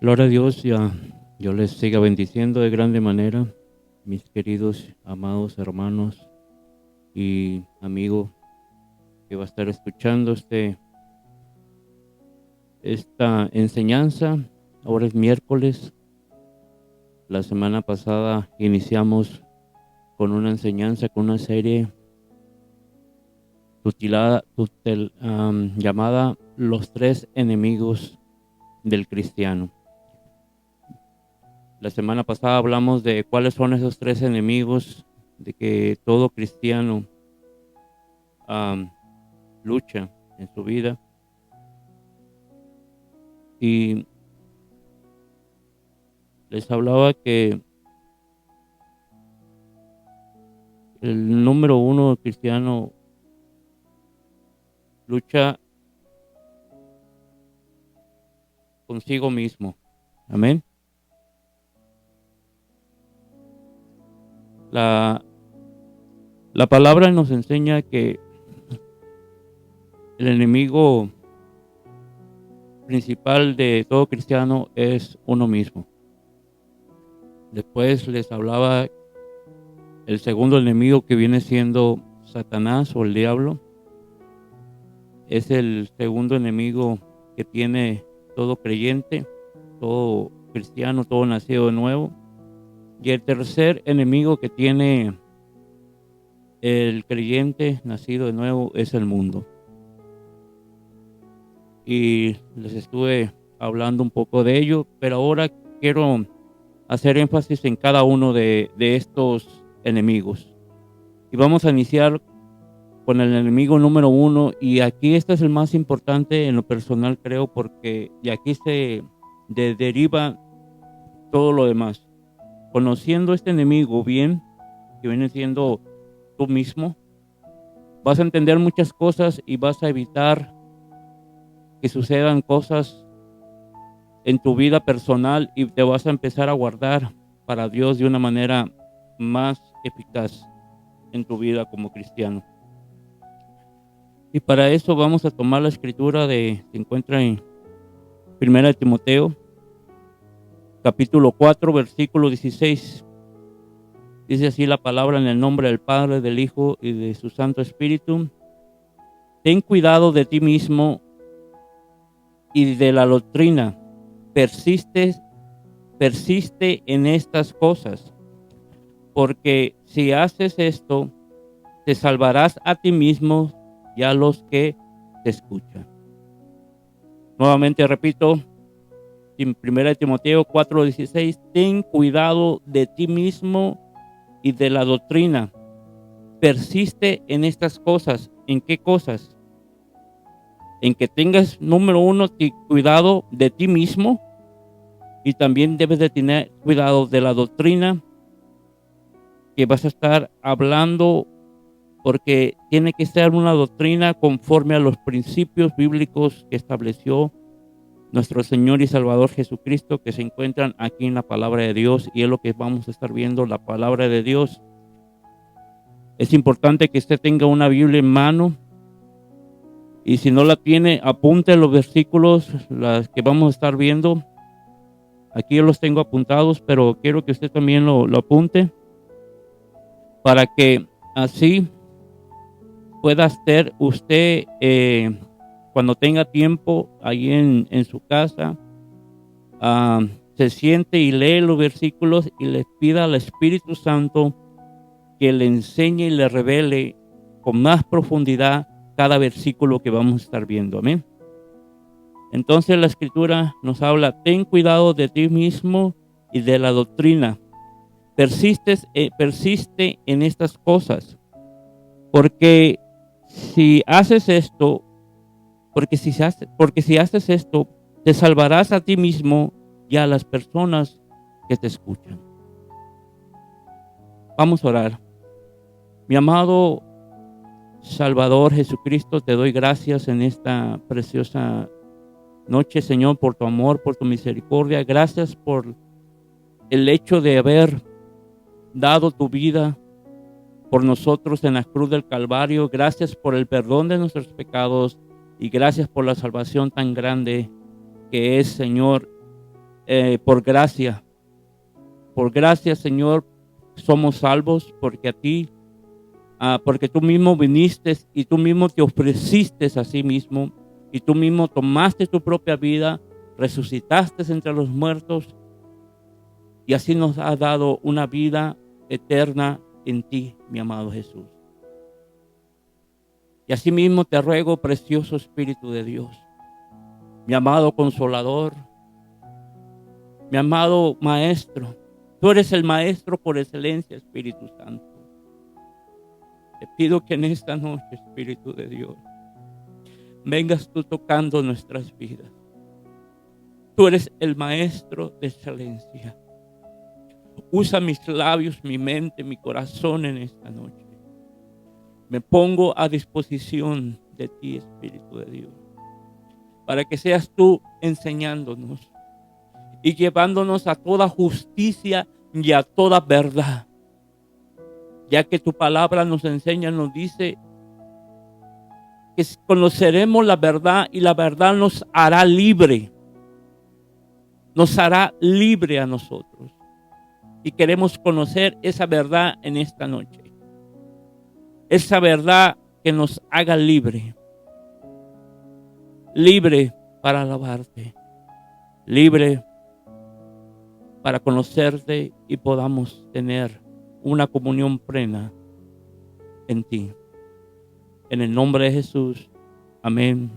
Gloria a Dios, ya yo les siga bendiciendo de grande manera, mis queridos, amados hermanos y amigos que va a estar escuchando esta enseñanza. Ahora es miércoles. La semana pasada iniciamos con una enseñanza, con una serie llamada Los tres enemigos del cristiano. La semana pasada hablamos de cuáles son esos tres enemigos de que todo cristiano lucha en su vida. Y les hablaba que el número uno cristiano lucha consigo mismo. Amén. La palabra nos enseña que el enemigo principal de todo cristiano es uno mismo. Después les hablaba el segundo enemigo, que viene siendo Satanás o el diablo. Es el segundo enemigo que tiene todo creyente, todo cristiano, todo nacido de nuevo. Y el tercer enemigo que tiene el creyente nacido de nuevo es el mundo. Y les estuve hablando un poco de ello, pero ahora quiero hacer énfasis en cada uno de estos enemigos. Y vamos a iniciar con el enemigo número uno, y aquí este es el más importante en lo personal, creo, porque de aquí se deriva todo lo demás. Conociendo este enemigo bien, que viene siendo tú mismo, vas a entender muchas cosas y vas a evitar que sucedan cosas en tu vida personal, y te vas a empezar a guardar para Dios de una manera más eficaz en tu vida como cristiano. Y para eso vamos a tomar la escritura se encuentra en 1 Timoteo, capítulo 4, versículo 16. Dice así la palabra: en el nombre del Padre, del Hijo y de su Santo Espíritu. Ten cuidado de ti mismo y de la doctrina. Persiste en estas cosas, porque si haces esto, te salvarás a ti mismo y a los que te escuchan. Nuevamente repito, en 1 Timoteo 4:16, ten cuidado de ti mismo y de la doctrina. Persiste en estas cosas. ¿En qué cosas? En que tengas, número uno, cuidado de ti mismo, y también debes de tener cuidado de la doctrina que vas a estar hablando, porque tiene que ser una doctrina conforme a los principios bíblicos que estableció nuestro Señor y Salvador Jesucristo, que se encuentran aquí en la palabra de Dios, y es lo que vamos a estar viendo, la palabra de Dios. Es importante que usted tenga una Biblia en mano, y si no la tiene, apunte los versículos, las que vamos a estar viendo. Aquí yo los tengo apuntados, pero quiero que usted también lo apunte, para que así pueda ser usted, cuando tenga tiempo ahí en su casa, se siente y lee los versículos y les pida al Espíritu Santo que le enseñe y le revele con más profundidad cada versículo que vamos a estar viendo. Amén. Entonces la escritura nos habla: ten cuidado de ti mismo y de la doctrina. Persiste en estas cosas, porque si haces esto, porque si haces esto, te salvarás a ti mismo y a las personas que te escuchan. Vamos a orar. Mi amado Salvador Jesucristo, te doy gracias en esta preciosa noche, Señor, por tu amor, por tu misericordia. Gracias por el hecho de haber dado tu vida por nosotros en la cruz del Calvario. Gracias por el perdón de nuestros pecados, y gracias por la salvación tan grande que es, Señor, por gracia. Por gracia, Señor, somos salvos porque tú mismo viniste y tú mismo te ofreciste a sí mismo y tú mismo tomaste tu propia vida, resucitaste entre los muertos y así nos has dado una vida eterna en ti, mi amado Jesús. Y así mismo te ruego, precioso Espíritu de Dios, mi amado Consolador, mi amado Maestro. Tú eres el Maestro por excelencia, Espíritu Santo. Te pido que en esta noche, Espíritu de Dios, vengas tú tocando nuestras vidas. Tú eres el Maestro de excelencia. Usa mis labios, mi mente, mi corazón en esta noche. Me pongo a disposición de ti, Espíritu de Dios, para que seas tú enseñándonos y llevándonos a toda justicia y a toda verdad. Ya que tu palabra nos enseña, nos dice que conoceremos la verdad y la verdad nos hará libre. Nos hará libre a nosotros. Y queremos conocer esa verdad en esta noche. Esa verdad que nos haga libre. Libre para alabarte. Libre para conocerte y podamos tener una comunión plena en ti. En el nombre de Jesús. Amén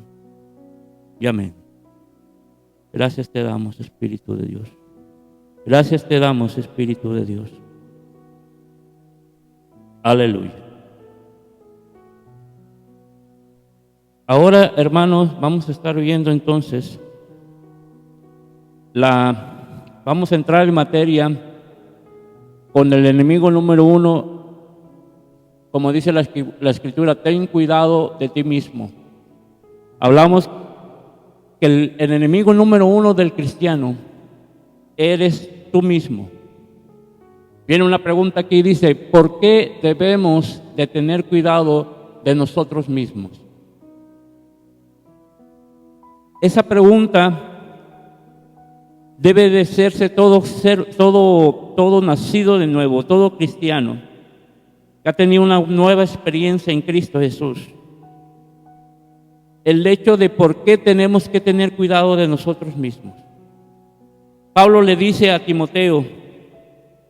y amén. Gracias te damos, Espíritu de Dios. Gracias te damos, Espíritu de Dios. Aleluya. Ahora, hermanos, vamos a estar viendo entonces vamos a entrar en materia con el enemigo número 1, como dice la Escritura, ten cuidado de ti mismo. Hablamos que el enemigo número 1 del cristiano eres tú mismo. Viene una pregunta aquí, dice, ¿por qué debemos de tener cuidado de nosotros mismos? Esa pregunta debe de hacerse todo nacido de nuevo, todo cristiano que ha tenido una nueva experiencia en Cristo Jesús. El hecho de por qué tenemos que tener cuidado de nosotros mismos. Pablo le dice a Timoteo,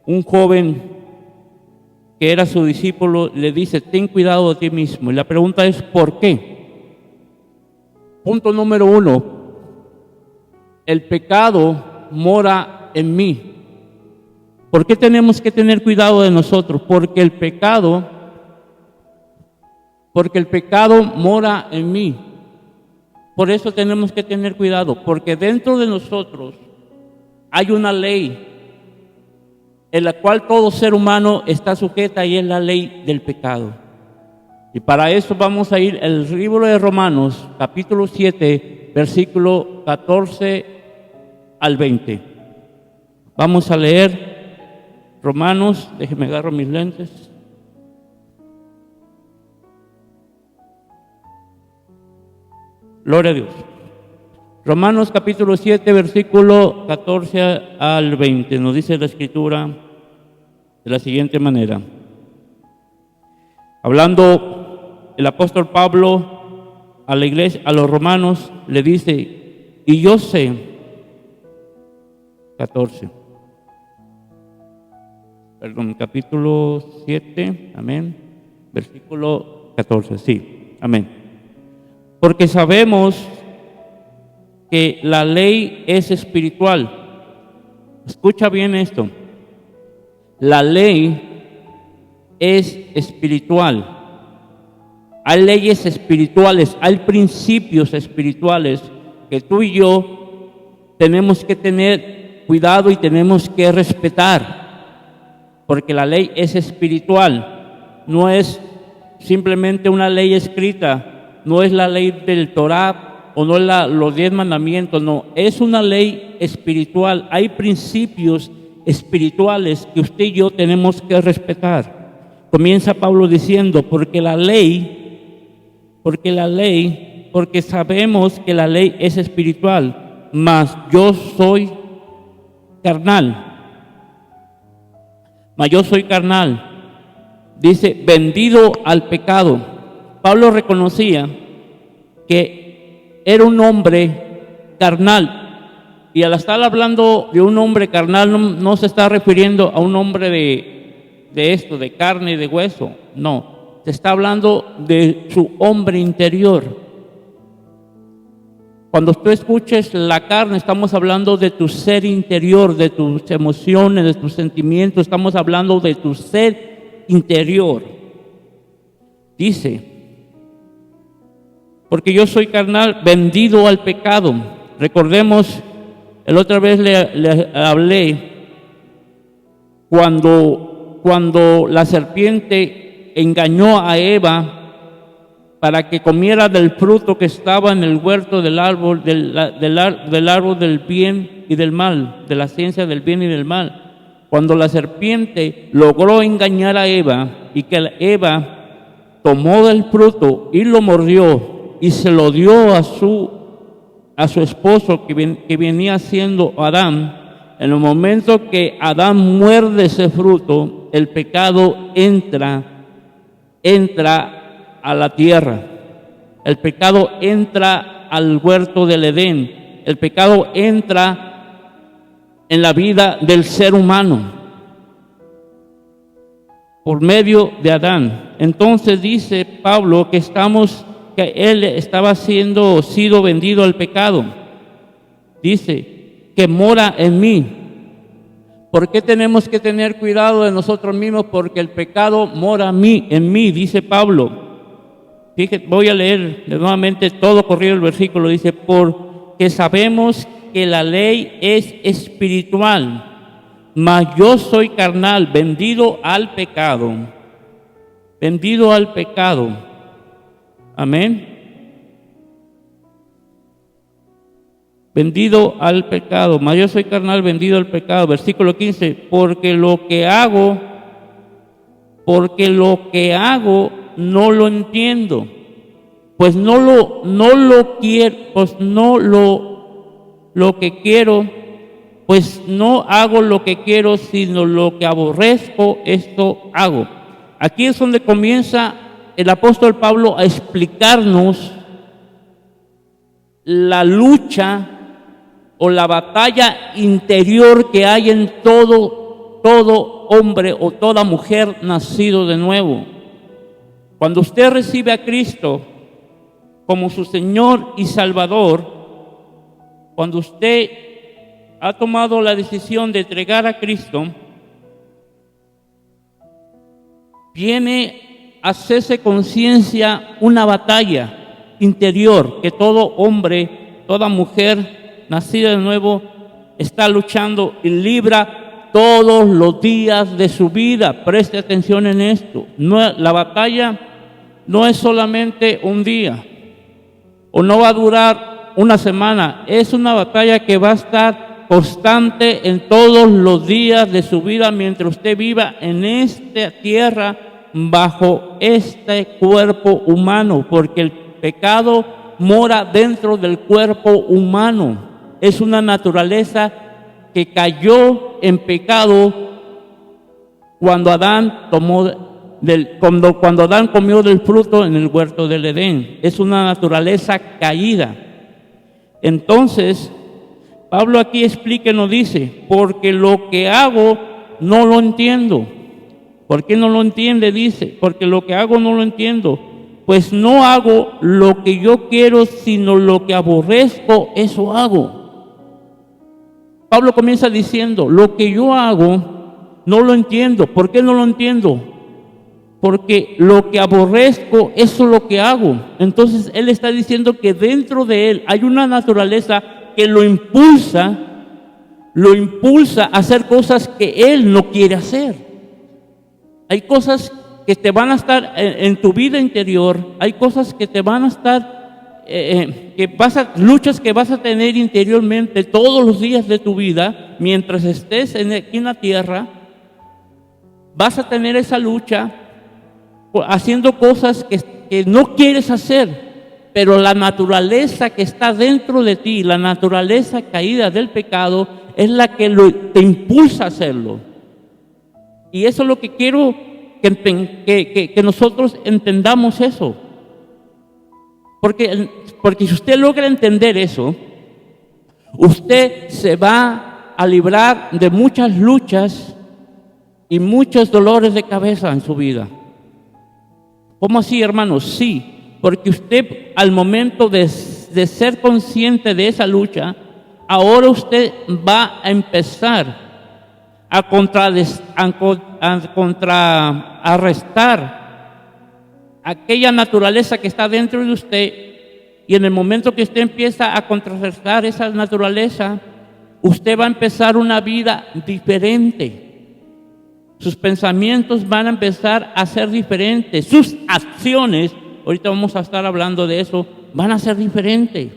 un joven que era su discípulo, le dice, ten cuidado de ti mismo. Y la pregunta es, ¿por qué? Punto número 1, el pecado mora en mí. ¿Por qué tenemos que tener cuidado de nosotros? Porque el pecado mora en mí. Por eso tenemos que tener cuidado, porque dentro de nosotros hay una ley en la cual todo ser humano está sujeta y es la ley del pecado. Y para eso vamos a ir al libro de Romanos, capítulo 7, versículo 14 al 20. Vamos a leer Romanos, déjenme agarro mis lentes. Gloria a Dios. Romanos capítulo 7, versículo 14 al 20. Nos dice la Escritura de la siguiente manera. Hablando el apóstol Pablo a la iglesia, a los romanos, le dice, y yo sé, 14. Perdón, capítulo 7, amén, versículo 14, sí, amén. Porque sabemos que la ley es espiritual. Escucha bien esto. La ley es espiritual. Hay leyes espirituales, hay principios espirituales que tú y yo tenemos que tener cuidado y tenemos que respetar. Porque la ley es espiritual. No es simplemente una ley escrita. No es la ley del Torá o no es los 10 mandamientos, no, es una ley espiritual. Hay principios espirituales que usted y yo tenemos que respetar. Comienza Pablo diciendo, porque sabemos que la ley es espiritual, mas yo soy carnal. Mas yo soy carnal. Dice, vendido al pecado. Pablo reconocía que era un hombre carnal. Y al estar hablando de un hombre carnal, no se está refiriendo a un hombre de carne y de hueso. No, se está hablando de su hombre interior. Cuando tú escuches la carne, estamos hablando de tu ser interior, de tus emociones, de tus sentimientos. Estamos hablando de tu ser interior. Dice, porque yo soy carnal, vendido al pecado. Recordemos, la otra vez le hablé cuando la serpiente engañó a Eva para que comiera del fruto que estaba en el huerto del árbol del bien y del mal, de la ciencia del bien y del mal. Cuando la serpiente logró engañar a Eva y que Eva tomó del fruto y lo mordió y se lo dio a su esposo que venía siendo Adán, en el momento que Adán muerde ese fruto, el pecado entra a la tierra. El pecado entra al huerto del Edén. El pecado entra en la vida del ser humano por medio de Adán. Entonces dice Pablo que él estaba sido vendido al pecado. Dice que mora en mí. ¿Por qué tenemos que tener cuidado de nosotros mismos? Porque el pecado mora en mí, dice Pablo. Fíjate, voy a leer nuevamente todo corrido el versículo. Dice, porque sabemos que la ley es espiritual, mas yo soy carnal, vendido al pecado. Vendido al pecado. Amén. Vendido al pecado, mas yo soy carnal, vendido al pecado. Versículo 15, porque lo que hago no lo entiendo, pues no lo quiero, pues no lo que quiero, pues no hago lo que quiero, sino lo que aborrezco, esto hago. Aquí es donde comienza el apóstol Pablo a explicarnos la lucha o la batalla interior que hay en todo hombre o toda mujer nacido de nuevo. Cuando usted recibe a Cristo como su Señor y Salvador, cuando usted ha tomado la decisión de entregar a Cristo, viene a hacerse conciencia una batalla interior que todo hombre, toda mujer nacida de nuevo está luchando y libra todos los días de su vida. Preste atención en esto. La batalla no es solamente un día o no va a durar una semana. Es una batalla que va a estar constante en todos los días de su vida mientras usted viva en esta tierra bajo este cuerpo humano, porque el pecado mora dentro del cuerpo humano. Es una naturaleza que cayó en pecado cuando Adán cuando Adán comió del fruto en el huerto del Edén. Es una naturaleza caída. Entonces, Pablo aquí explica y nos dice, porque lo que hago no lo entiendo. ¿Por qué no lo entiende? Dice, porque lo que hago no lo entiendo. Pues no hago lo que yo quiero, sino lo que aborrezco, eso hago. Pablo comienza diciendo, lo que yo hago no lo entiendo. ¿Por qué no lo entiendo? Porque lo que aborrezco, eso es lo que hago. Entonces él está diciendo que dentro de él hay una naturaleza que lo impulsa a hacer cosas que él no quiere hacer. Hay cosas que te van a estar en tu vida interior, hay cosas que te van a estar luchas que vas a tener interiormente todos los días de tu vida, mientras estés aquí en la tierra, vas a tener esa lucha haciendo cosas que no quieres hacer, pero la naturaleza que está dentro de ti, la naturaleza caída del pecado, es la que te impulsa a hacerlo. Y eso es lo que quiero que nosotros entendamos eso. Porque si usted logra entender eso, usted se va a librar de muchas luchas y muchos dolores de cabeza en su vida. ¿Cómo así, hermanos? Sí, porque usted al momento de ser consciente de esa lucha, ahora usted va a empezar a contrarrestar aquella naturaleza que está dentro de usted, y en el momento que usted empieza a contrarrestar esa naturaleza, usted va a empezar una vida diferente. Sus pensamientos van a empezar a ser diferentes, sus acciones, ahorita vamos a estar hablando de eso, van a ser diferentes.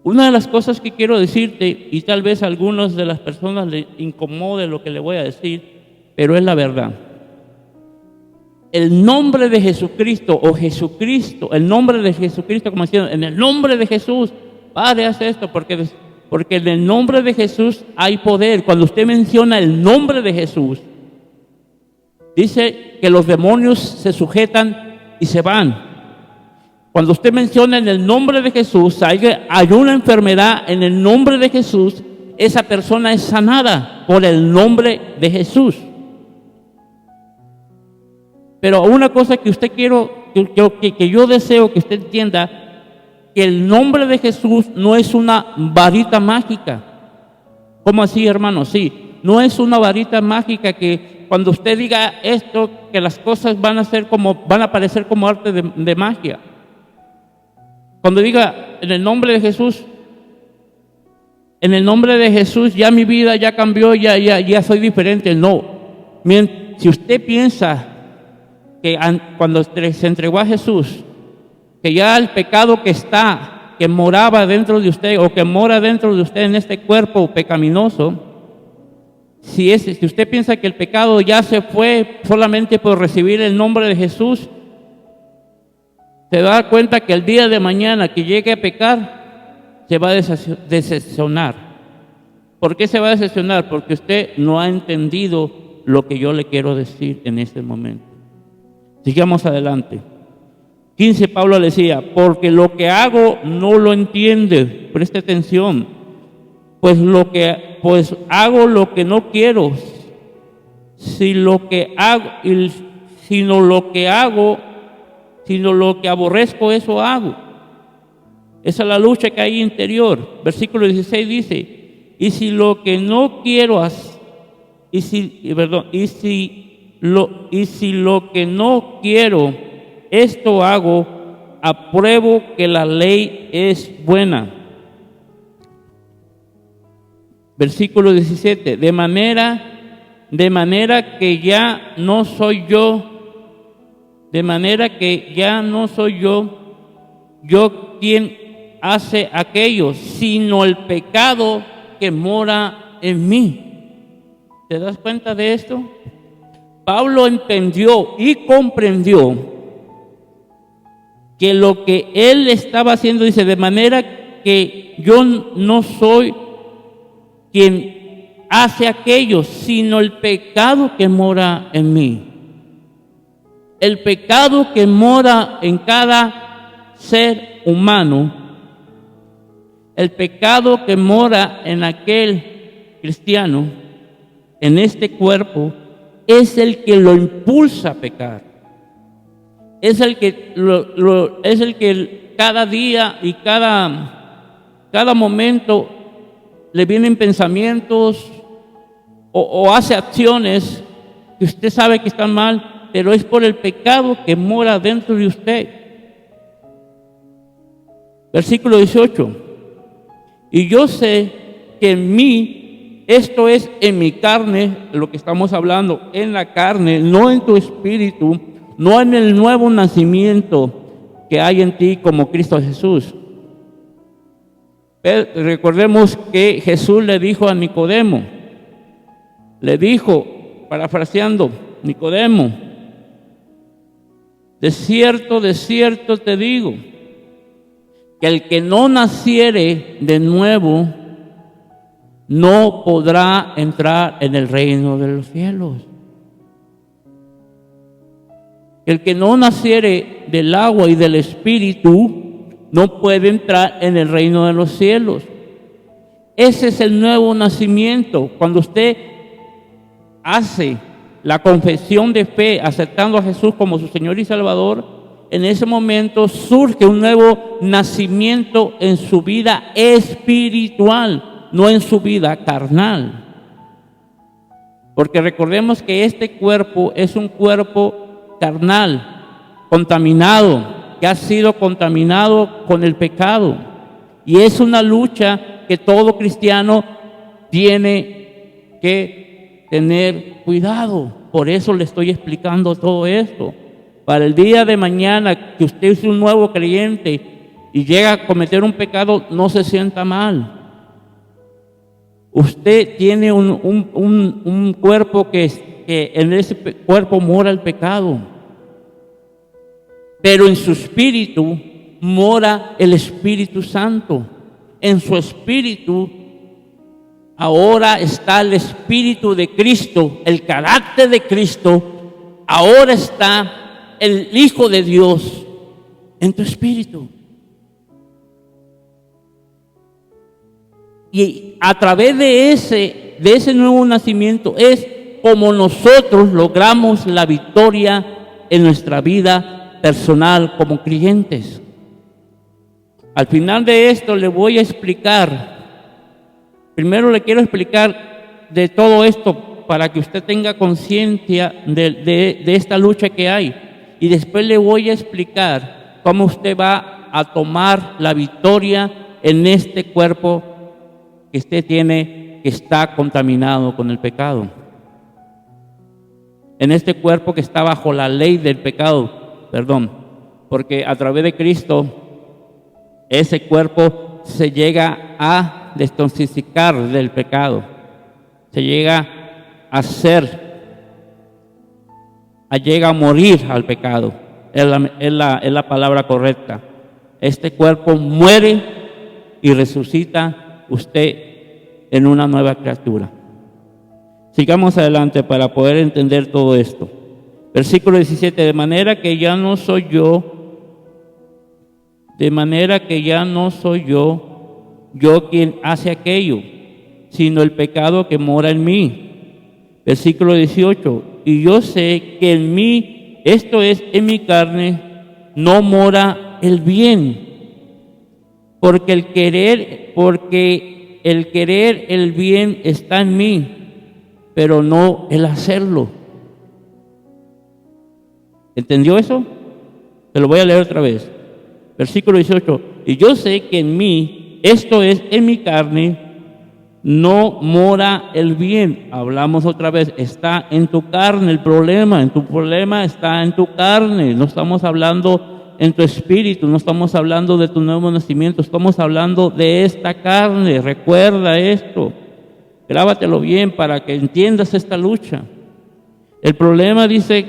Una de las cosas que quiero decirte, y tal vez a algunas de las personas les incomode lo que le voy a decir, pero es la verdad. El nombre de Jesucristo, o Jesucristo, el nombre de Jesucristo, como decían, en el nombre de Jesús, Padre, haz esto, porque en el nombre de Jesús hay poder. Cuando usted menciona el nombre de Jesús, dice que los demonios se sujetan y se van. Cuando usted menciona en el nombre de Jesús, hay una enfermedad en el nombre de Jesús, esa persona es sanada por el nombre de Jesús. Pero una cosa que yo deseo que usted entienda, que el nombre de Jesús no es una varita mágica. ¿Cómo así, hermano? Sí, no es una varita mágica que cuando usted diga esto, que las cosas van a parecer como arte de magia. Cuando diga en el nombre de Jesús, ya mi vida ya cambió, ya soy diferente. No. Si usted piensa que cuando se entregó a Jesús, que ya el pecado que moraba dentro de usted, o que mora dentro de usted en este cuerpo pecaminoso, si usted piensa que el pecado ya se fue solamente por recibir el nombre de Jesús, se va a dar cuenta que el día de mañana que llegue a pecar, se va a decepcionar. ¿Por qué se va a decepcionar? Porque usted no ha entendido lo que yo le quiero decir en este momento. Sigamos adelante. 15, Pablo le decía, porque lo que hago no lo entiende. Preste atención. Pues hago lo que no quiero, sino lo que aborrezco, eso hago. Esa es la lucha que hay interior. Versículo 16 dice, y si lo que no quiero y si lo que no quiero, esto hago, apruebo que la ley es buena. Versículo 17, de manera que ya no soy yo quien hace aquello, sino el pecado que mora en mí. ¿Te das cuenta de esto? Pablo entendió y comprendió que lo que él estaba haciendo, dice, de manera que yo no soy quien hace aquello, sino el pecado que mora en mí. El pecado que mora en cada ser humano, el pecado que mora en aquel cristiano, en este cuerpo, es el que lo impulsa a pecar. Es el que cada día y cada momento le vienen pensamientos o hace acciones que usted sabe que están mal, pero es por el pecado que mora dentro de usted. Versículo 18. Y yo sé que en mí, esto es en mi carne, lo que estamos hablando, en la carne, no en tu espíritu, no en el nuevo nacimiento que hay en ti como Cristo Jesús. Recordemos que Jesús le dijo a Nicodemo, le dijo, parafraseando, Nicodemo, de cierto te digo, que el que no naciere de nuevo no podrá entrar en el reino de los cielos. El que no naciere del agua y del Espíritu no puede entrar en el reino de los cielos. Ese es el nuevo nacimiento. Cuando usted hace la confesión de fe, aceptando a Jesús como su Señor y Salvador, en ese momento surge un nuevo nacimiento en su vida espiritual, no en su vida carnal. Porque recordemos que este cuerpo es un cuerpo carnal, contaminado, que ha sido contaminado con el pecado. Y es una lucha que todo cristiano tiene que tener cuidado. Por eso le estoy explicando todo esto. Para el día de mañana que usted es un nuevo creyente y llega a cometer un pecado, no se sienta mal. Usted tiene un cuerpo que en ese cuerpo mora el pecado, pero en su espíritu mora el Espíritu Santo. En su espíritu ahora está el Espíritu de Cristo, el carácter de Cristo. Ahora está el Hijo de Dios en tu espíritu. Y a través de ese nuevo nacimiento es como nosotros logramos la victoria en nuestra vida personal como creyentes. Al final de esto le voy a explicar, primero le quiero explicar de todo esto para que usted tenga conciencia de esta lucha que hay. Y después le voy a explicar cómo usted va a tomar la victoria en este cuerpo que usted tiene, que está contaminado con el pecado. En este cuerpo que está bajo la ley del pecado, porque a través de Cristo, ese cuerpo se llega a desintoxicar del pecado, se llega a llega a morir al pecado, es la palabra correcta. Este cuerpo muere y resucita usted en una nueva criatura. Sigamos adelante para poder entender todo esto. Versículo 17, de manera que ya no soy yo quien hace aquello, sino el pecado que mora en mí. Versículo 18, y yo sé que en mí, esto es, en mi carne, no mora el bien, porque el querer el bien está en mí, pero no el hacerlo. ¿Entendió eso? Se lo voy a leer otra vez. Versículo 18, y yo sé que en mí, esto es, en mi carne, no mora el bien. Hablamos otra vez, está en tu carne el problema, tu problema está en tu carne. No estamos hablando en tu espíritu, no estamos hablando de tu nuevo nacimiento, estamos hablando de esta carne. Recuerda esto, grábatelo bien para que entiendas esta lucha. El problema, dice,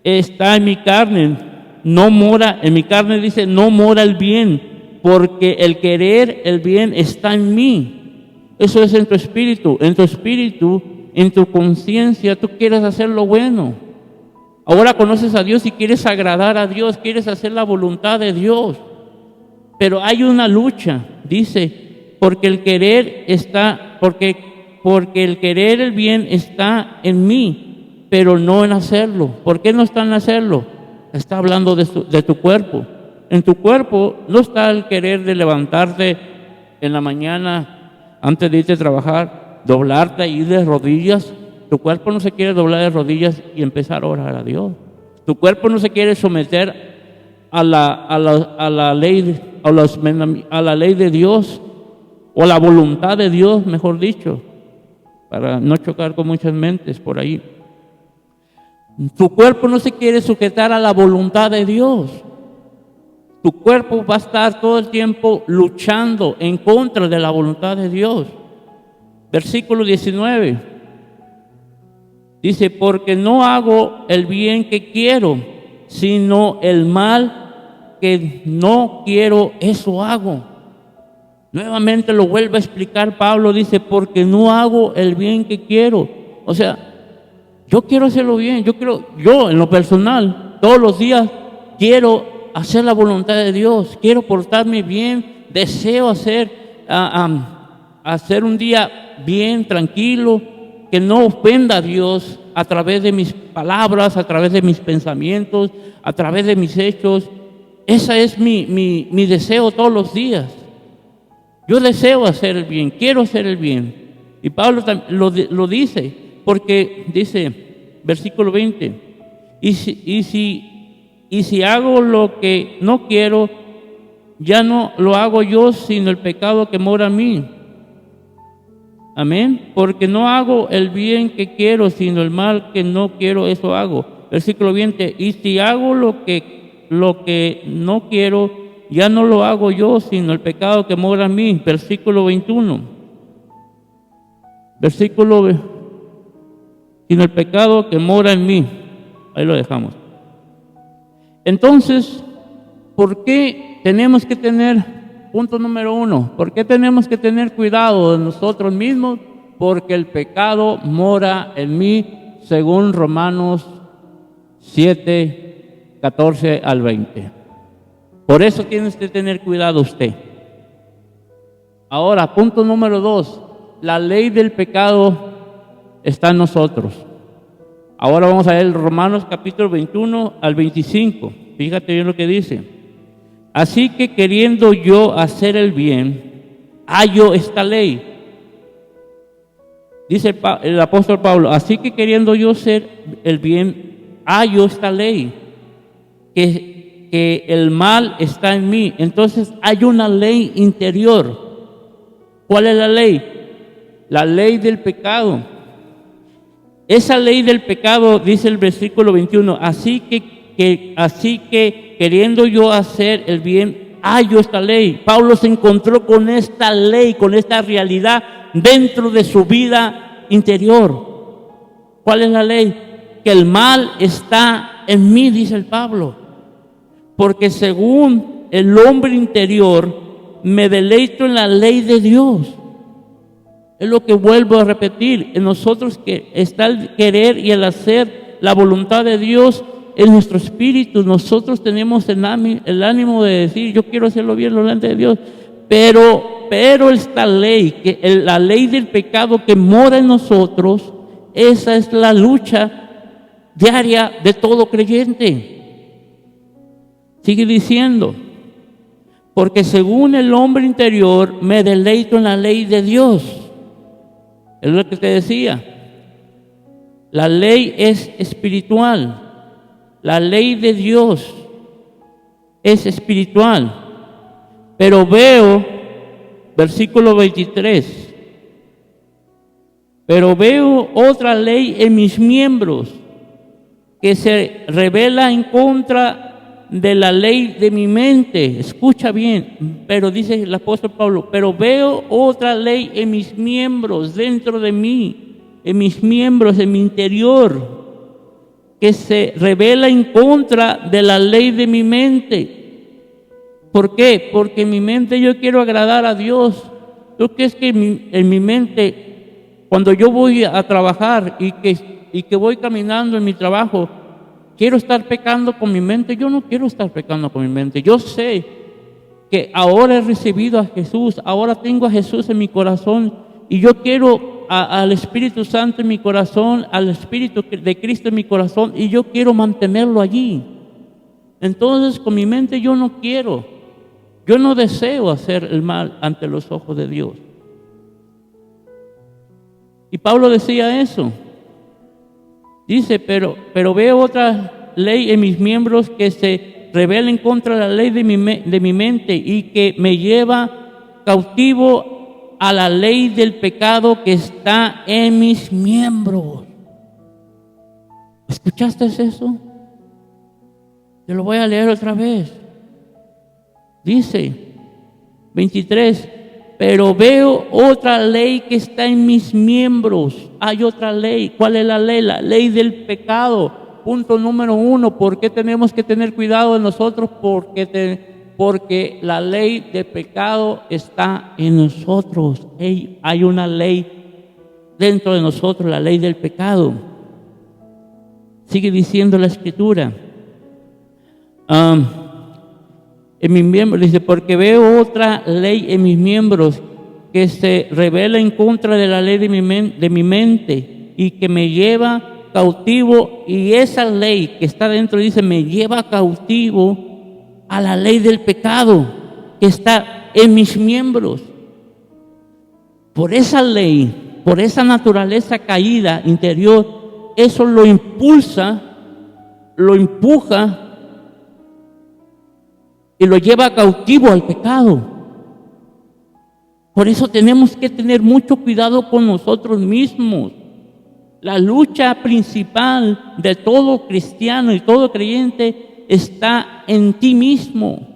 está en mi carne, no mora, en mi carne dice, no mora el bien, porque el querer el bien está en mí. Eso es en tu espíritu, en tu conciencia, tú quieres hacer lo bueno. Ahora conoces a Dios y quieres agradar a Dios, quieres hacer la voluntad de Dios. Pero hay una lucha, dice, porque el querer el bien está en mí, pero no en hacerlo. ¿Por qué no está en hacerlo? Está hablando de tu cuerpo. En tu cuerpo no está el querer de levantarte en la mañana antes de irte a trabajar, doblarte y ir de rodillas. Tu cuerpo no se quiere doblar de rodillas y empezar a orar a Dios. Tu cuerpo no se quiere someter a la ley de Dios, o la voluntad de Dios, mejor dicho, para no chocar con muchas mentes por ahí. Tu cuerpo no se quiere sujetar a la voluntad de Dios. Tu cuerpo va a estar todo el tiempo luchando en contra de la voluntad de Dios. Versículo 19. Dice, porque no hago el bien que quiero, sino el mal que no quiero, eso hago. Nuevamente lo vuelve a explicar Pablo, dice, porque no hago el bien que quiero. O sea, yo quiero hacerlo bien, yo en lo personal, todos los días quiero hacer la voluntad de Dios, quiero portarme bien, deseo hacer un día bien, tranquilo, que no ofenda a Dios a través de mis palabras, a través de mis pensamientos, a través de mis hechos. Ese es mi deseo todos los días. Yo deseo hacer el bien, quiero hacer el bien. Y Pablo lo dice, porque dice, versículo 20, y si hago lo que no quiero, ya no lo hago yo, sino el pecado que mora en mí. Amén. Porque no hago el bien que quiero, sino el mal que no quiero, eso hago. Versículo 20, y si hago lo que no quiero, ya no lo hago yo, sino el pecado que mora en mí. Versículo 21. Sino el pecado que mora en mí. Ahí lo dejamos. Entonces, ¿por qué tenemos que tener, punto número 1, por qué tenemos que tener cuidado de nosotros mismos? Porque el pecado mora en mí, según Romanos 7, 14 al 20. Por eso tienes que tener cuidado usted. Ahora, punto número 2, la ley del pecado está en nosotros. Ahora vamos a ver Romanos capítulo 21 al 25. Fíjate bien lo que dice. Así que queriendo yo hacer el bien, hallo esta ley. Dice el apóstol Pablo, así que queriendo yo hacer el bien, hallo esta ley, que el mal está en mí. Entonces hay una ley interior. ¿Cuál es la ley? La ley del pecado. Esa ley del pecado, dice el versículo 21, así que queriendo yo hacer el bien, hallo esta ley. Pablo se encontró con esta ley, con esta realidad dentro de su vida interior. ¿Cuál es la ley? Que el mal está en mí, dice el Pablo. Porque según el hombre interior, me deleito en la ley de Dios. Es lo que vuelvo a repetir. En nosotros que está el querer y el hacer la voluntad de Dios en nuestro espíritu. Nosotros tenemos el ánimo de decir, yo quiero hacerlo bien delante de Dios. Pero esta ley, la ley del pecado que mora en nosotros, esa es la lucha diaria de todo creyente. Sigue diciendo, porque según el hombre interior me deleito en la ley de Dios. Es lo que te decía. La ley es espiritual. La ley de Dios es espiritual. Pero veo, versículo 23, pero veo otra ley en mis miembros que se revela en contra de la ley de mi mente. Escucha bien, pero dice el apóstol Pablo, pero veo otra ley en mis miembros, dentro de mí, en mis miembros, en mi interior, que se revela en contra de la ley de mi mente. ¿Por qué? Porque en mi mente yo quiero agradar a Dios. ¿Tú crees que en mi mente, cuando yo voy a trabajar y que voy caminando en mi trabajo, quiero estar pecando con mi mente? Yo no quiero estar pecando con mi mente. Yo sé que ahora he recibido a Jesús, ahora tengo a Jesús en mi corazón y yo quiero al Espíritu Santo en mi corazón, al Espíritu de Cristo en mi corazón, y yo quiero mantenerlo allí. Entonces con mi mente yo no deseo hacer el mal ante los ojos de Dios. Y Pablo decía eso. Dice, pero veo otra ley en mis miembros que se rebela en contra de la ley de mi mente y que me lleva cautivo a la ley del pecado que está en mis miembros. ¿Escuchaste eso? Te lo voy a leer otra vez. Dice 23, pero veo otra ley que está en mis miembros. Hay otra ley. ¿Cuál es la ley? La ley del pecado. punto número 1, ¿por qué tenemos que tener cuidado de nosotros? Porque la ley del pecado está en nosotros. Hay una ley dentro de nosotros, la ley del pecado. Sigue diciendo la Escritura. En mis miembros, dice, porque veo otra ley en mis miembros que se revela en contra de la ley de mi mente y que me lleva cautivo, y esa ley que está dentro, dice, me lleva cautivo a la ley del pecado que está en mis miembros. Por esa ley, por esa naturaleza caída interior, eso lo impulsa, lo empuja y lo lleva cautivo al pecado. Por eso tenemos que tener mucho cuidado con nosotros mismos. La lucha principal de todo cristiano y todo creyente está en ti mismo.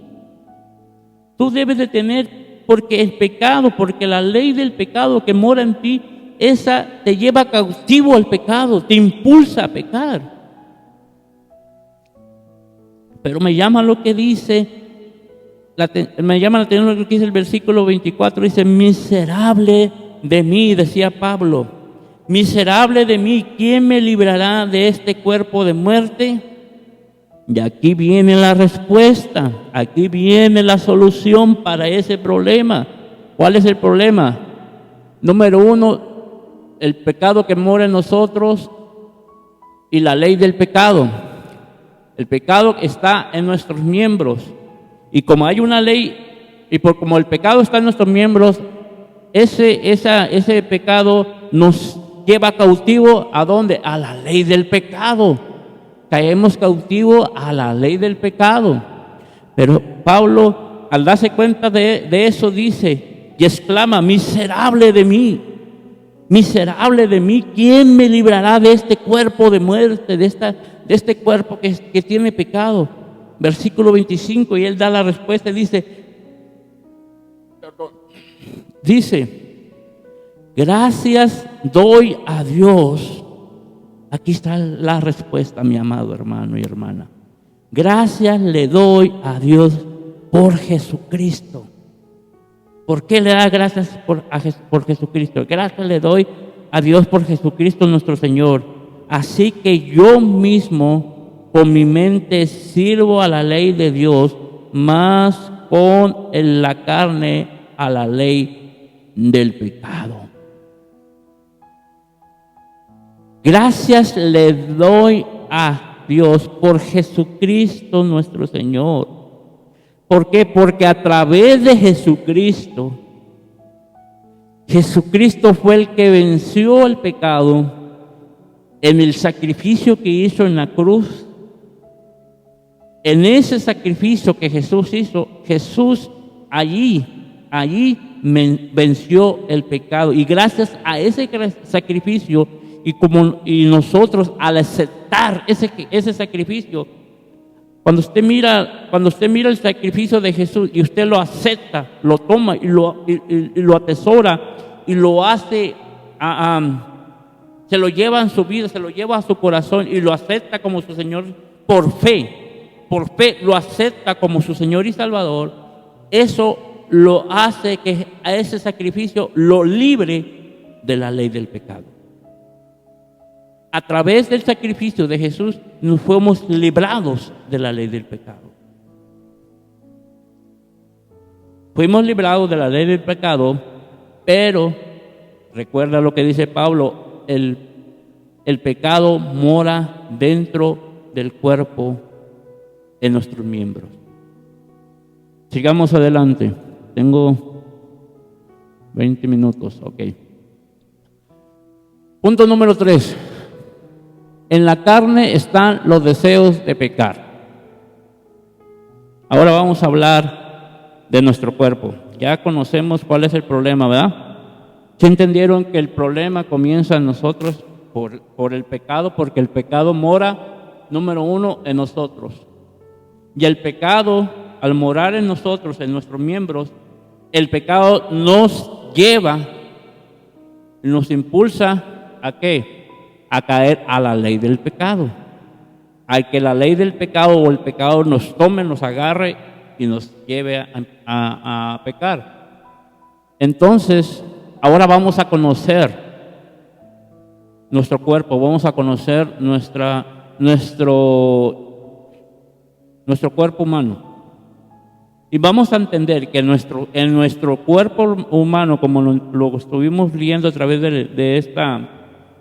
Tú debes de tener, porque el pecado, porque la ley del pecado que mora en ti, esa te lleva cautivo al pecado, te impulsa a pecar. Pero me llama lo que dice, me llama la atención lo que dice el versículo 24, dice, miserable de mí, decía Pablo. Miserable de mí, ¿quién me librará de este cuerpo de muerte? Y aquí viene la respuesta, aquí viene la solución para ese problema. ¿Cuál es el problema? Número 1, el pecado que mora en nosotros y la ley del pecado. El pecado está en nuestros miembros. Y como hay una ley, y como el pecado está en nuestros miembros, ese pecado nos lleva cautivo ¿a dónde? A la ley del pecado. Caemos cautivo a la ley del pecado. Pero Pablo, al darse cuenta de eso, dice y exclama, miserable de mí, ¿quién me librará de este cuerpo de muerte, de este cuerpo que tiene pecado? Versículo 25, y él da la respuesta, dice, gracias doy a Dios. Aquí está la respuesta, mi amado hermano y hermana. Gracias le doy a Dios por Jesucristo. ¿Por qué le da gracias por Jesucristo? Gracias le doy a Dios por Jesucristo nuestro Señor. Así que yo mismo con mi mente sirvo a la ley de Dios, más con la carne a la ley del pecado. Gracias le doy a Dios por Jesucristo nuestro Señor. ¿Por qué? Porque a través de Jesucristo fue el que venció el pecado en el sacrificio que hizo en la cruz. En ese sacrificio que Jesús hizo, Jesús allí venció el pecado. Y gracias a ese sacrificio, y nosotros al aceptar ese sacrificio, cuando usted mira el sacrificio de Jesús y usted lo acepta, lo toma y lo atesora y lo hace, se lo lleva en su vida, se lo lleva a su corazón y lo acepta como su Señor por fe lo acepta como su Señor y Salvador, eso lo hace que a ese sacrificio lo libre de la ley del pecado. A través del sacrificio de Jesús nos fuimos librados de la ley del pecado. Fuimos librados de la ley del pecado, pero recuerda lo que dice Pablo, el pecado mora dentro del cuerpo, en nuestros miembros. Sigamos adelante. Tengo 20 minutos, ok. Punto número 3. En la carne están los deseos de pecar. Ahora vamos a hablar de nuestro cuerpo. Ya conocemos cuál es el problema, ¿verdad? ¿Sí entendieron que el problema comienza en nosotros por el pecado? Porque el pecado mora, número 1, en nosotros. Y el pecado, al morar en nosotros, en nuestros miembros, el pecado nos lleva, nos impulsa ¿a qué? A caer a la ley del pecado. al que la ley del pecado o el pecado nos tome, nos agarre y nos lleve a pecar. Entonces, ahora vamos a conocer nuestro cuerpo, vamos a conocer nuestro cuerpo humano. Y vamos a entender que en nuestro cuerpo humano, como lo estuvimos viendo a través de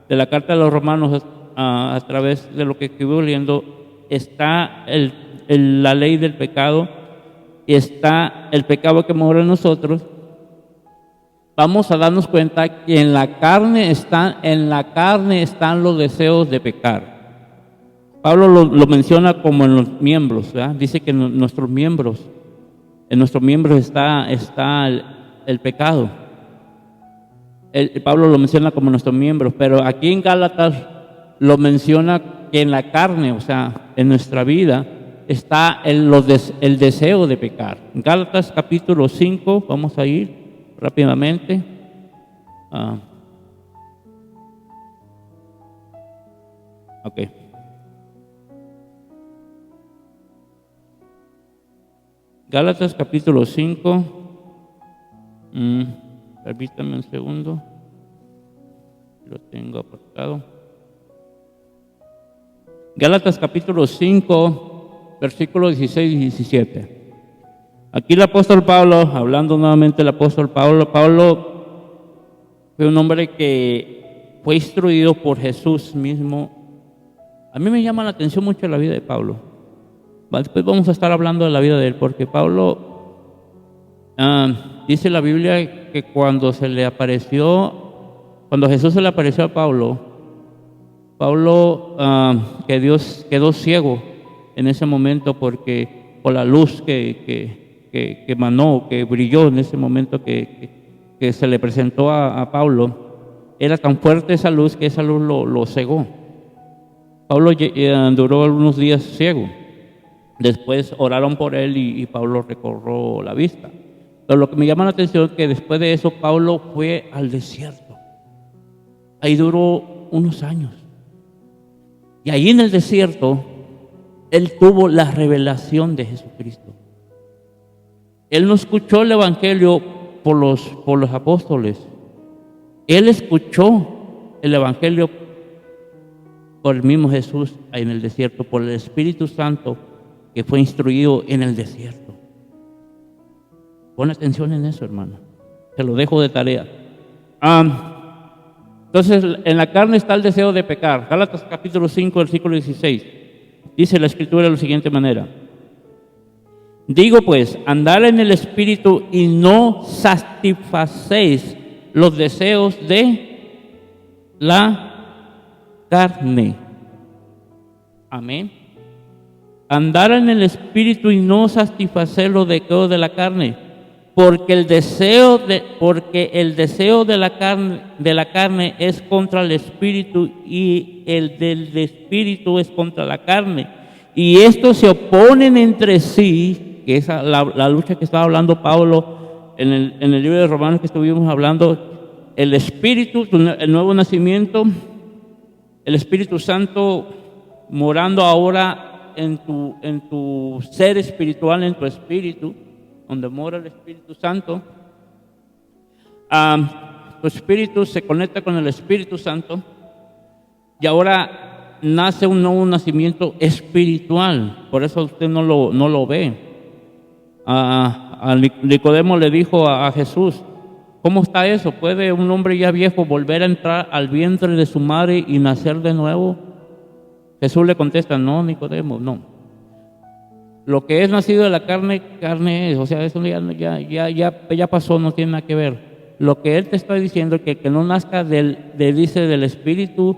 la carta de los Romanos, a través de lo que estuvimos leyendo, está la ley del pecado, está el pecado que mora en nosotros. Vamos a darnos cuenta que en la carne están los deseos de pecar. Pablo lo menciona como en los miembros, ¿verdad? Dice que en nuestros miembros está el pecado. Pablo lo menciona como nuestros miembros, pero aquí en Gálatas lo menciona que en la carne, o sea, en nuestra vida, está el deseo de pecar. En Gálatas capítulo 5, vamos a ir rápidamente. Ok. Gálatas capítulo 5, permítame un segundo, lo tengo apartado. Gálatas capítulo 5, versículos 16 y 17. Aquí el apóstol Pablo, hablando nuevamente el apóstol Pablo fue un hombre que fue instruido por Jesús mismo. A mí me llama la atención mucho la vida de Pablo. Después vamos a estar hablando de la vida de él, porque Pablo, dice la Biblia que cuando Jesús se le apareció a Pablo, que Dios quedó ciego en ese momento porque por la luz que emanó, que brilló en ese momento que se le presentó a Pablo, era tan fuerte esa luz que esa luz lo cegó. Pablo duró algunos días ciego. Después oraron por él y Pablo recobró la vista. Pero lo que me llama la atención es que después de eso Pablo fue al desierto. Ahí duró unos años. Y ahí en el desierto él tuvo la revelación de Jesucristo. Él no escuchó el evangelio por los apóstoles. Él escuchó el evangelio por el mismo Jesús ahí en el desierto, por el Espíritu Santo que fue instruido en el desierto. Pon atención en eso, hermano. Te lo dejo de tarea. Entonces, en la carne está el deseo de pecar. Gálatas capítulo 5, versículo 16. Dice la Escritura de la siguiente manera. Digo pues, andar en el Espíritu y no satisfacéis los deseos de la carne. Amén. Andar en el Espíritu y no satisfacer los deseos de la carne, porque el deseo de la carne es contra el Espíritu y el del Espíritu es contra la carne, y estos se oponen entre sí, que es la lucha que estaba hablando Pablo en el libro de Romanos que estuvimos hablando. El Espíritu, el nuevo nacimiento, el Espíritu Santo morando ahora en tu ser espiritual, en tu espíritu, donde mora el Espíritu Santo. Tu espíritu se conecta con el Espíritu Santo y ahora nace un nuevo nacimiento espiritual. Por eso usted no lo ve. A Nicodemo le dijo a Jesús, ¿cómo está eso? ¿Puede un hombre ya viejo volver a entrar al vientre de su madre y nacer de nuevo? Jesús le contesta, no, Nicodemo, no. Lo que es nacido de la carne es, o sea, eso ya pasó, no tiene nada que ver. Lo que él te está diciendo es que no nazca del Espíritu,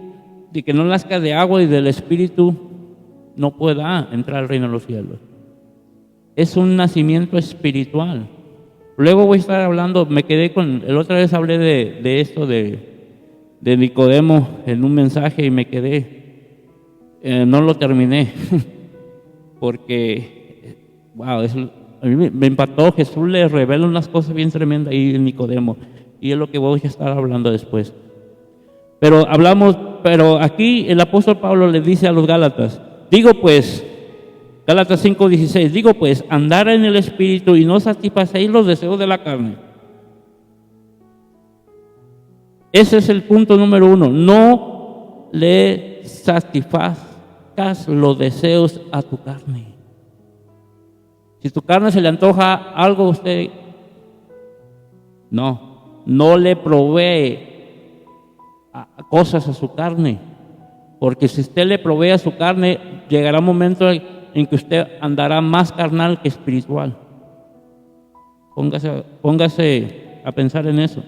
de que no nazca de agua y del Espíritu, no pueda entrar al reino de los cielos. Es un nacimiento espiritual. Luego voy a estar hablando, la otra vez hablé de esto de Nicodemo en un mensaje y me quedé. No lo terminé porque, wow, a mí me impactó. Jesús le revela unas cosas bien tremendas ahí en Nicodemo y es lo que voy a estar hablando después. Pero aquí el apóstol Pablo le dice a los Gálatas, Digo pues, Gálatas 5:16, digo pues, andar en el Espíritu y no satisfacéis los deseos de la carne. Ese es el punto número 1. No le satisfazcas los deseos a tu carne. Si tu carne se le antoja algo a usted, no le provee cosas a su carne. Porque si usted le provee a su carne, llegará un momento en que usted andará más carnal que espiritual. Póngase a pensar en eso.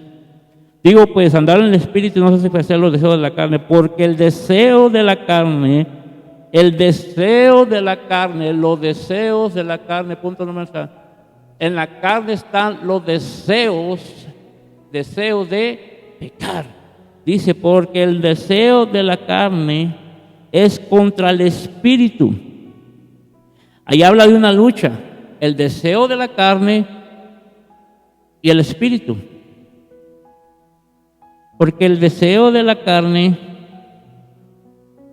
Digo pues, andar en el Espíritu y no satisfacer los deseos de la carne, porque el deseo de la carne, punto número 3, en la carne están los deseos de pecar. Dice, porque el deseo de la carne es contra el Espíritu. Ahí habla de una lucha, el deseo de la carne y el Espíritu. Porque el deseo de la carne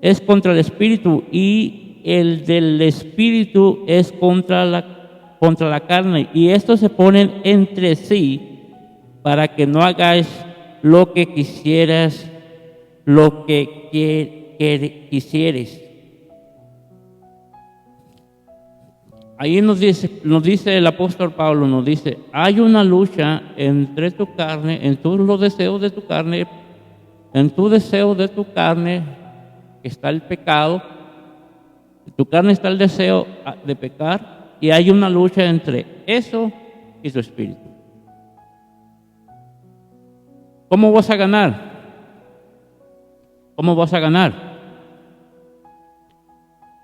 es contra el Espíritu y el del Espíritu es contra la carne. Y estos se ponen entre sí para que no hagáis lo que quisieras, lo que quisieres. Ahí nos dice el apóstol Pablo, nos dice, hay una lucha entre tu carne, en todos los deseos de tu carne, en tu deseo de tu carne está el pecado, en tu carne está el deseo de pecar, y hay una lucha entre eso y tu espíritu. ¿Cómo vas a ganar? ¿Cómo vas a ganar?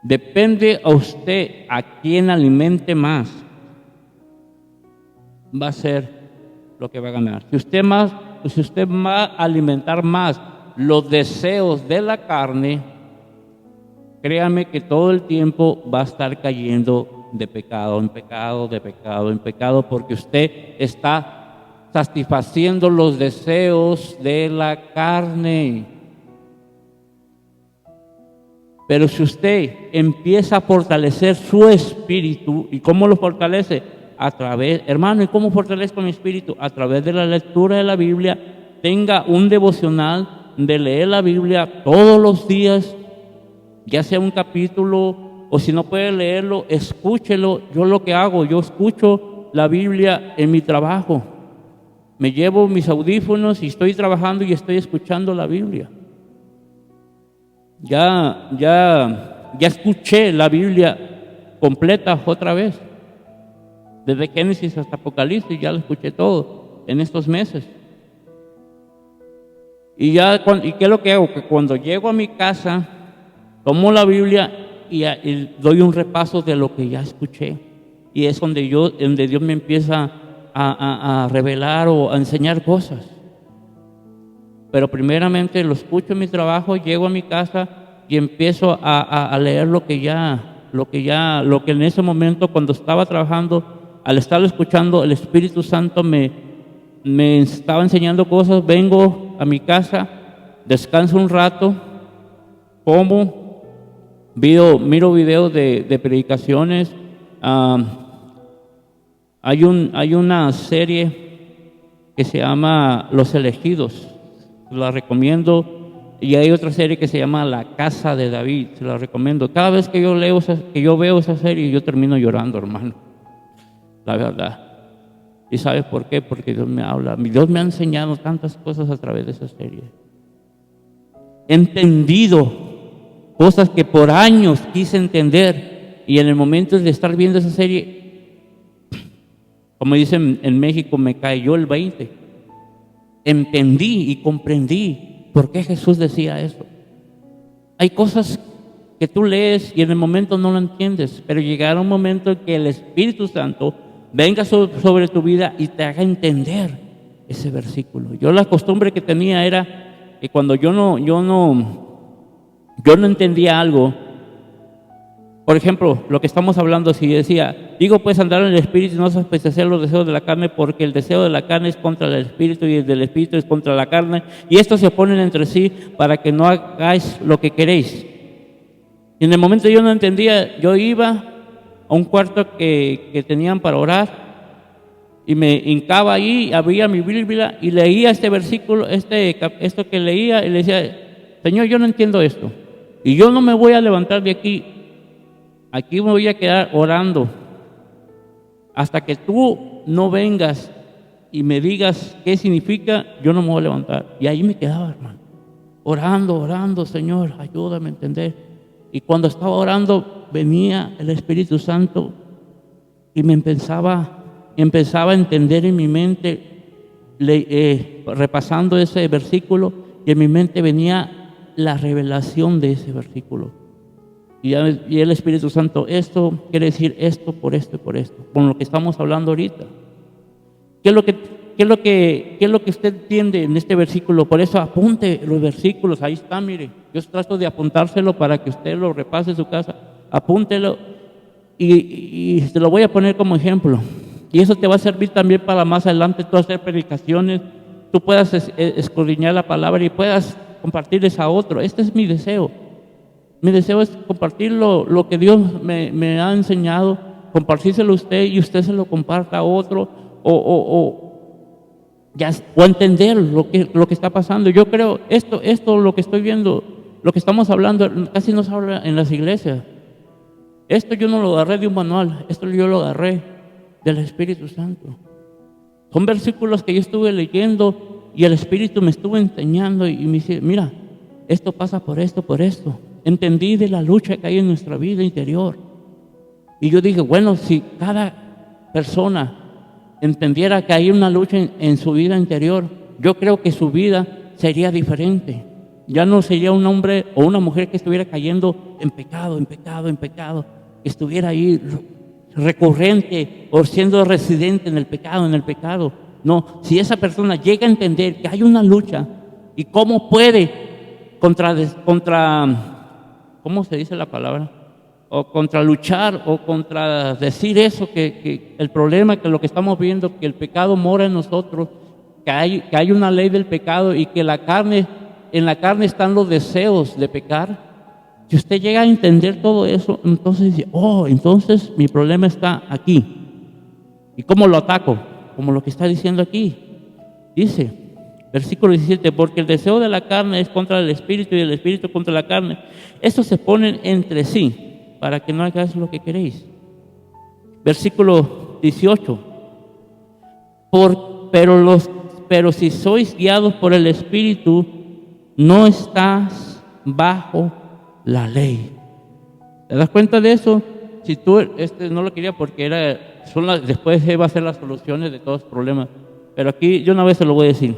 Depende a usted a quién alimente más, va a ser lo que va a ganar. Si usted va a alimentar más los deseos de la carne, créame que todo el tiempo va a estar cayendo de pecado en pecado, de pecado en pecado, porque usted está satisfaciendo los deseos de la carne. Pero si usted empieza a fortalecer su espíritu, ¿y cómo lo fortalece? Hermano, ¿y cómo fortalezco mi espíritu? A través de la lectura de la Biblia. Tenga un devocional de leer la Biblia todos los días, ya sea un capítulo, o si no puede leerlo, escúchelo. Yo lo que hago, yo escucho la Biblia en mi trabajo. Me llevo mis audífonos y estoy trabajando y estoy escuchando la Biblia. Ya escuché la Biblia completa otra vez. Desde Génesis hasta Apocalipsis ya lo escuché todo en estos meses. ¿Y qué es lo que hago? Que cuando llego a mi casa, tomo la Biblia y doy un repaso de lo que ya escuché. Y es donde Dios me empieza a revelar o a enseñar cosas. Pero primeramente lo escucho en mi trabajo, llego a mi casa y empiezo a leer lo que en ese momento, cuando estaba trabajando, al estarlo escuchando, el Espíritu Santo me estaba enseñando cosas. Vengo a mi casa, descanso un rato, como, miro videos de predicaciones. Hay una serie que se llama Los Elegidos, la recomiendo. Y hay otra serie que se llama La Casa de David, se la recomiendo. Cada vez que yo veo esa serie, yo termino llorando, hermano, la verdad. ¿Y sabes por qué? Porque Dios me habla. Dios me ha enseñado tantas cosas a través de esa serie. He entendido cosas que por años quise entender, y en el momento de estar viendo esa serie, como dicen en México, me cayó el 20. Entendí y comprendí por qué Jesús decía eso. Hay cosas que tú lees y en el momento no lo entiendes, pero llegará un momento en que el Espíritu Santo venga sobre tu vida y te haga entender ese versículo. Yo la costumbre que tenía era que cuando yo no entendía algo, por ejemplo, lo que estamos hablando, si decía, digo pues andar en el Espíritu y no satisfacer los deseos de la carne, porque el deseo de la carne es contra el Espíritu y el del Espíritu es contra la carne, y estos se oponen entre sí para que no hagáis lo que queréis. Y en el momento yo no entendía, yo iba a un cuarto que tenían para orar y me hincaba ahí, abría mi Biblia y leía este versículo, esto que leía, y le decía: Señor, yo no entiendo esto. Y yo no me voy a levantar de aquí. Aquí me voy a quedar orando hasta que tú no vengas y me digas qué significa. Yo no me voy a levantar. Y ahí me quedaba, hermano, orando, Señor, ayúdame a entender. Y cuando estaba orando, venía el Espíritu Santo y empezaba a entender en mi mente, repasando ese versículo, y en mi mente venía la revelación de ese versículo. Y el Espíritu Santo: esto quiere decir esto por esto y por esto, con lo que estamos hablando ahorita. ¿Qué es lo que usted entiende en este versículo? Por eso apunte los versículos, ahí está, mire. Yo trato de apuntárselo para que usted lo repase en su casa. Apúntelo y te lo voy a poner como ejemplo. Y eso te va a servir también para más adelante tú hacer predicaciones, tú puedas escudriñar la palabra y puedas compartirles a otro. Este es mi deseo. Mi deseo es compartir lo que Dios me ha enseñado, compartírselo a usted y usted se lo comparta a otro, o entender lo que está pasando. Yo creo, lo que estoy viendo, lo que estamos hablando, casi no se habla en las iglesias. Esto yo no lo agarré de un manual, esto yo lo agarré del Espíritu Santo. Son versículos que yo estuve leyendo y el Espíritu me estuvo enseñando y me dice: mira, esto pasa por esto, por esto. Entendí de la lucha que hay en nuestra vida interior. Y yo dije: bueno, si cada persona entendiera que hay una lucha en su vida interior, yo creo que su vida sería diferente. Ya no sería un hombre o una mujer que estuviera cayendo en pecado, que estuviera ahí recurrente o siendo residente en el pecado. No, si esa persona llega a entender que hay una lucha y cómo puede contra ¿cómo se dice la palabra? O contra luchar o contra decir eso, que el problema, que lo que estamos viendo, que el pecado mora en nosotros, que hay una ley del pecado y que en la carne están los deseos de pecar. Si usted llega a entender todo eso, entonces dice: entonces mi problema está aquí. ¿Y cómo lo ataco? Como lo que está diciendo aquí. Dice, versículo 17: porque el deseo de la carne es contra el espíritu y el espíritu contra la carne. Estos se ponen entre sí para que no hagáis lo que queréis. Versículo 18: pero si sois guiados por el Espíritu, no estás bajo la ley. ¿Te das cuenta de eso? Si tú, no lo quería porque después va a ser las soluciones de todos los problemas. Pero aquí yo una vez se lo voy a decir.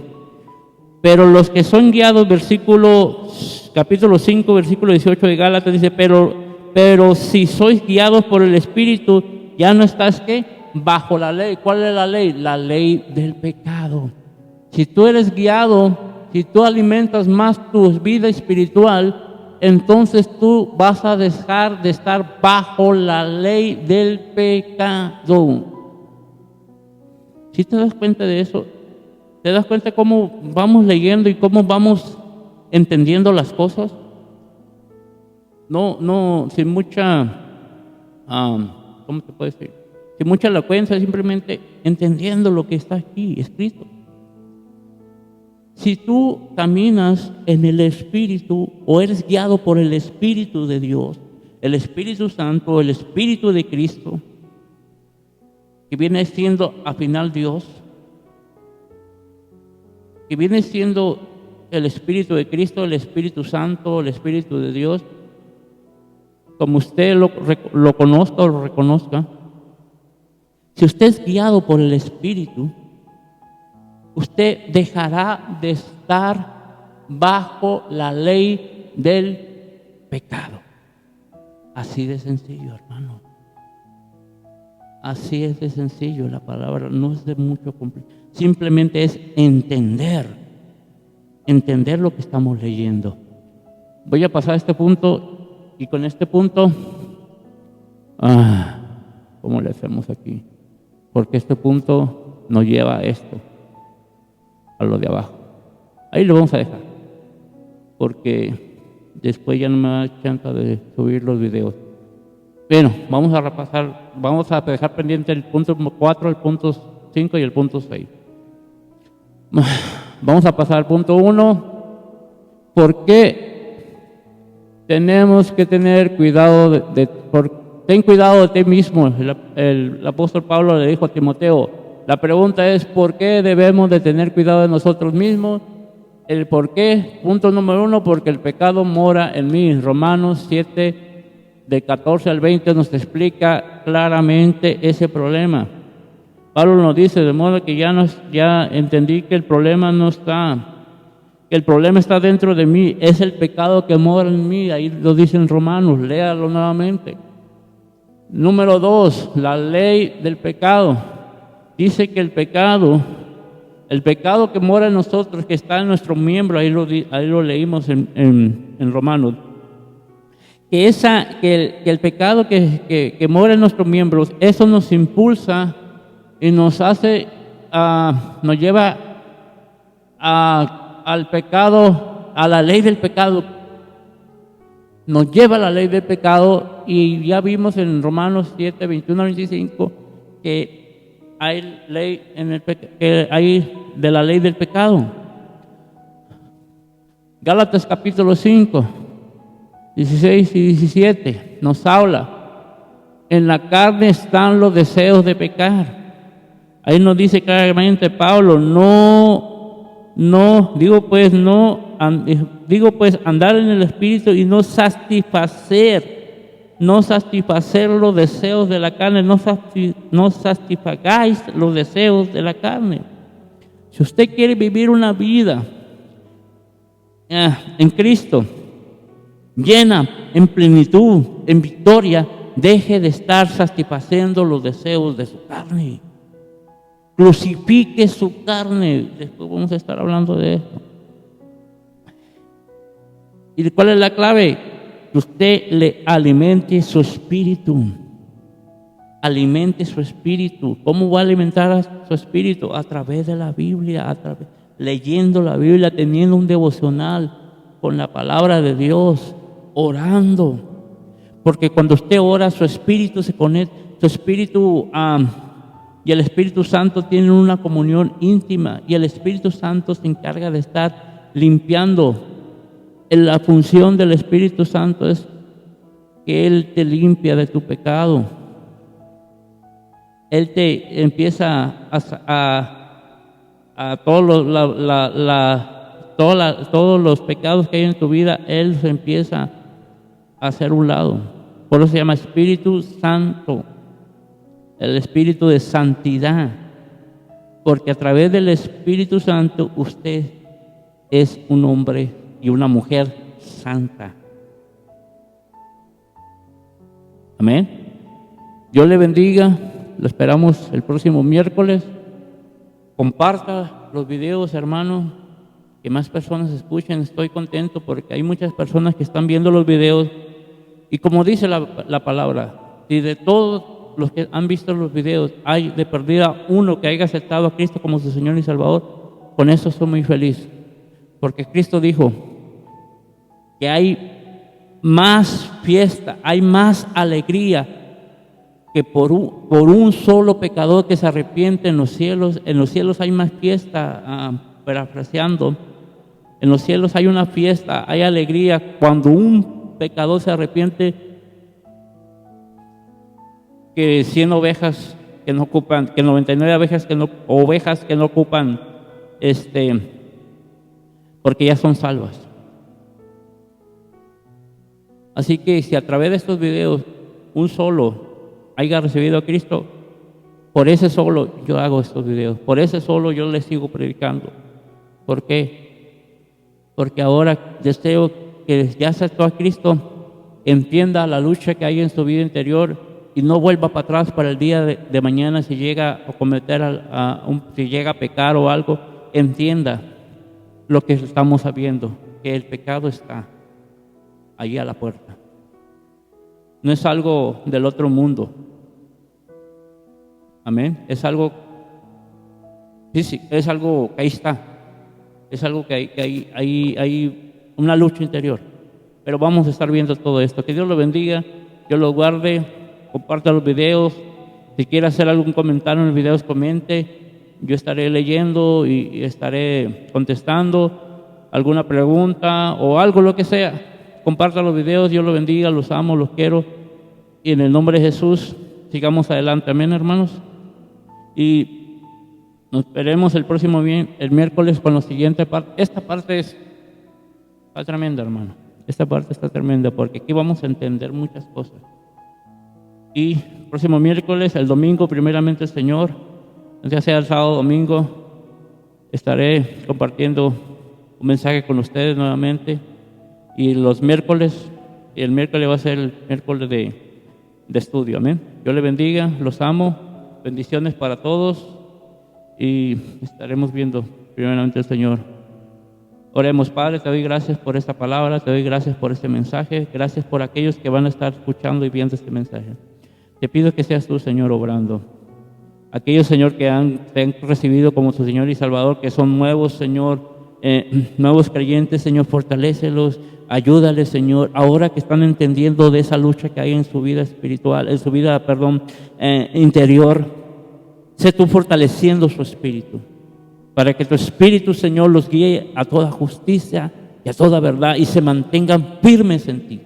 Pero los que son guiados, capítulo 5, versículo 18 de Gálatas, dice: pero si sois guiados por el Espíritu, ya no estás, ¿qué? Bajo la ley. ¿Cuál es la ley? La ley del pecado. Si tú eres guiado, si tú alimentas más tu vida espiritual, entonces tú vas a dejar de estar bajo la ley del pecado. ¿Sí te das cuenta de eso? ¿Te das cuenta cómo vamos leyendo y cómo vamos entendiendo las cosas? No, sin mucha, ¿cómo te puedo decir? Sin mucha elocuencia, simplemente entendiendo lo que está aquí escrito. Si tú caminas en el Espíritu o eres guiado por el Espíritu de Dios, el Espíritu Santo, el Espíritu de Cristo, que viene siendo al final Dios, que viene siendo el Espíritu de Cristo, el Espíritu Santo, el Espíritu de Dios, como usted lo conozca o lo reconozca, si usted es guiado por el Espíritu, usted dejará de estar bajo la ley del pecado. Así de sencillo, hermano. Así es de sencillo. La palabra no es de mucho complicado. Simplemente es entender lo que estamos leyendo. Voy a pasar a este punto y con este punto, ¿cómo le hacemos aquí? Porque este punto nos lleva a esto, a lo de abajo. Ahí lo vamos a dejar, porque después ya no me da chance de subir los videos. Bueno, vamos a repasar, vamos a dejar pendiente el punto 4, el punto 5 y el punto 6. Vamos a pasar al punto 1. ¿Por qué tenemos que tener cuidado ten cuidado de ti mismo? El apóstol Pablo le dijo a Timoteo. La pregunta es, ¿por qué debemos de tener cuidado de nosotros mismos? El por qué, punto número 1, porque el pecado mora en mí. Romanos 7, de 14 al 20 nos explica claramente ese problema. Pablo nos dice, de modo que ya entendí que el problema no está, que el problema está dentro de mí, es el pecado que mora en mí. Ahí lo dice en Romanos, léalo nuevamente. Número 2, la ley del pecado. Dice que el pecado que mora en nosotros, que está en nuestro miembro, ahí lo leímos en Romanos, que el pecado que mora en nuestros miembros, eso nos impulsa y nos hace, nos lleva al pecado, a la ley del pecado. Nos lleva a la ley del pecado, y ya vimos en Romanos 7, 21 al 25 que hay ley que hay de la ley del pecado. Gálatas capítulo 5, 16 y 17 nos habla. En la carne están los deseos de pecar. Ahí nos dice claramente Pablo, digo pues andar en el Espíritu y no satisfacer los deseos de la carne, no satisfagáis los deseos de la carne. Si usted quiere vivir una vida en Cristo, llena, en plenitud, en victoria, deje de estar satisfaciendo los deseos de su carne. Crucifique su carne. Después vamos a estar hablando de eso. ¿Y cuál es la clave? Que usted le alimente su espíritu. Alimente su espíritu. ¿Cómo va a alimentar a su espíritu? A través de la Biblia, leyendo la Biblia, teniendo un devocional con la palabra de Dios, orando. Porque cuando usted ora, su espíritu se conecta, su espíritu y el Espíritu Santo tienen una comunión íntima, y el Espíritu Santo se encarga de estar limpiando. La función del Espíritu Santo es que Él te limpia de tu pecado. Él te empieza a todos los pecados que hay en tu vida, Él se empieza a hacer un lado. Por eso se llama Espíritu Santo, el Espíritu de santidad, porque a través del Espíritu Santo usted es un hombre y una mujer santa. Amén. Dios le bendiga. Lo esperamos el próximo miércoles. Comparta los videos, hermano, que más personas escuchen. Estoy contento porque hay muchas personas que están viendo los videos, y como dice la palabra, si de todos los que han visto los videos hay de perdida uno que haya aceptado a Cristo como su Señor y Salvador, con eso estoy muy feliz, porque Cristo dijo que hay más fiesta, hay más alegría que por un solo pecador que se arrepiente en los cielos. En los cielos hay más fiesta, parafraseando, en los cielos hay una fiesta, hay alegría cuando un pecador se arrepiente, que 100 ovejas que no ocupan, que 99 ovejas que no ocupan, porque ya son salvas. Así que si a través de estos videos un solo haya recibido a Cristo, por ese solo yo hago estos videos, por ese solo yo les sigo predicando. ¿Por qué? Porque ahora deseo que ya aceptó a Cristo, entienda la lucha que hay en su vida interior y no vuelva para atrás para el día de mañana si llega a cometer, si llega a pecar o algo. Entienda lo que estamos sabiendo, que el pecado está allí a la puerta. No es algo del otro mundo. Amén. Es algo físico, es algo que ahí está. Es algo que hay una lucha interior. pero vamos a estar viendo todo esto. Que Dios lo bendiga, Dios lo guarde, comparta los videos. Si quiere hacer algún comentario en los videos, comente. Yo estaré leyendo y estaré contestando alguna pregunta o algo, lo que sea. Comparta los videos, Dios lo bendiga, los amo, los quiero. Y en el nombre de Jesús, sigamos adelante. Amén, hermanos. Y nos veremos el próximo el miércoles con la siguiente parte. Esta parte está tremenda, hermano. Esta parte está tremenda porque aquí vamos a entender muchas cosas. Y próximo miércoles, el domingo, primeramente el Señor, ya sea el sábado o domingo, estaré compartiendo un mensaje con ustedes nuevamente. Y los miércoles, el miércoles va a ser el miércoles de estudio. Amén. Dios les bendiga, los amo. Bendiciones para todos. Y estaremos viendo primeramente al Señor. Oremos. Padre, te doy gracias por esta palabra, te doy gracias por este mensaje, gracias por aquellos que van a estar escuchando y viendo este mensaje. Te pido que seas tú, Señor, obrando. Aquellos, Señor, que te han recibido como tu Señor y Salvador, que son nuevos, Señor, nuevos creyentes, Señor, fortalécelos, ayúdales, Señor, ahora que están entendiendo de esa lucha que hay en su vida espiritual, en su vida, interior. Sé tú fortaleciendo su espíritu, para que tu espíritu, Señor, los guíe a toda justicia y a toda verdad y se mantengan firmes en ti.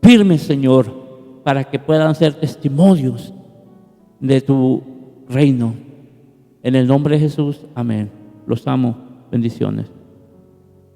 Firmes, Señor, para que puedan ser testimonios de tu reino. En el nombre de Jesús, amén. Los amo. Bendiciones.